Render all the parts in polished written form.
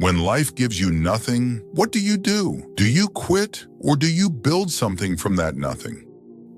When life gives you nothing, what do? Do you quit, or do you build something from that nothing?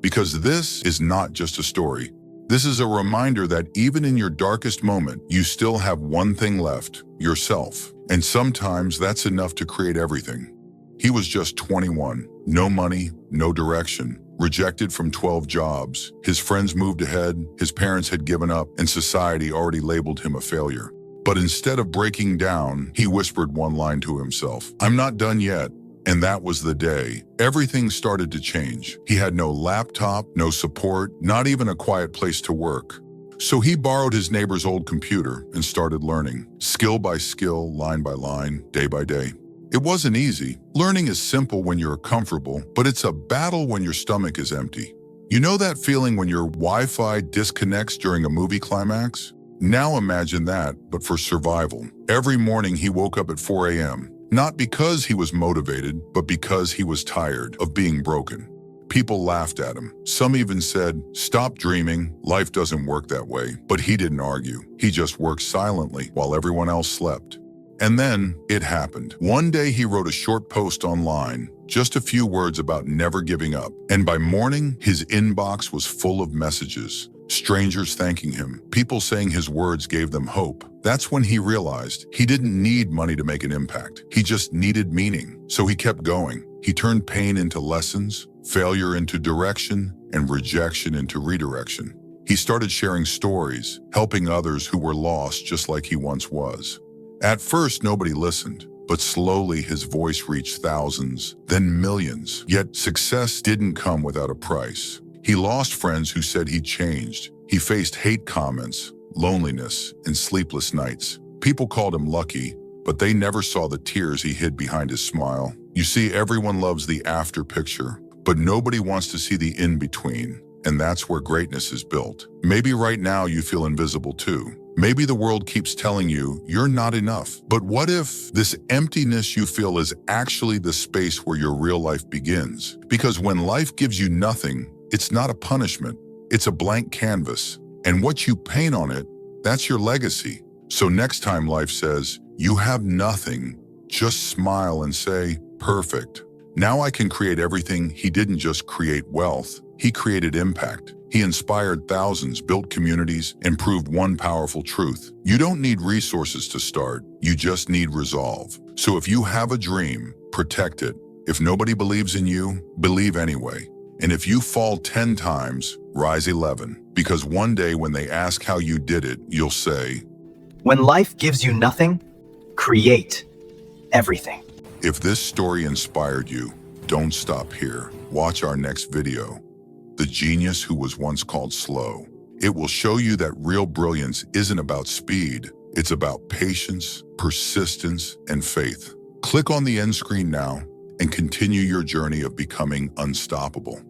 Because this is not just a story. This is a reminder that even in your darkest moment, you still have one thing left: yourself. And sometimes that's enough to create everything. He was just 21, no money, no direction, rejected from 12 jobs. His friends moved ahead, his parents had given up, and society already labeled him a failure. But instead of breaking down, he whispered one line to himself: "I'm not done yet." And that was the day everything started to change. He had no laptop, no support, not even a quiet place to work. So he borrowed his neighbor's old computer and started learning, skill by skill, line by line, day by day. It wasn't easy. Learning is simple when you're comfortable, but it's a battle when your stomach is empty. You know that feeling when your Wi-Fi disconnects during a movie climax? Now imagine that, but for survival. Every morning he woke up at 4 a.m., not because he was motivated, but because he was tired of being broken. People laughed at him. Some even said, "Stop dreaming, life doesn't work that way." But he didn't argue. He just worked silently while everyone else slept. And then it happened. One day he wrote a short post online, just a few words about never giving up. And by morning, his inbox was full of messages. Strangers thanking him, people saying his words gave them hope. That's when he realized he didn't need money to make an impact. He just needed meaning. So he kept going. He turned pain into lessons, failure into direction, and rejection into redirection. He started sharing stories, helping others who were lost just like he once was. At first, nobody listened, but slowly his voice reached thousands, then millions. Yet success didn't come without a price. He lost friends who said he'd changed. He faced hate comments, loneliness, and sleepless nights. People called him lucky, but they never saw the tears he hid behind his smile. You see, everyone loves the after picture, but nobody wants to see the in-between, and that's where greatness is built. Maybe right now you feel invisible too. Maybe the world keeps telling you you're not enough. But what if this emptiness you feel is actually the space where your real life begins? Because when life gives you nothing, it's not a punishment, it's a blank canvas. And what you paint on it, that's your legacy. So next time life says, you have nothing, just smile and say, perfect. Now I can create everything. He didn't just create wealth, he created impact. He inspired thousands, built communities, and proved one powerful truth. You don't need resources to start, you just need resolve. So if you have a dream, protect it. If nobody believes in you, believe anyway. And if you fall 10 times, rise 11. Because one day when they ask how you did it, you'll say, when life gives you nothing, create everything. If this story inspired you, don't stop here. Watch our next video, The Genius Who Was Once Called Slow. It will show you that real brilliance isn't about speed. It's about patience, persistence, and faith. Click on the end screen now and continue your journey of becoming unstoppable.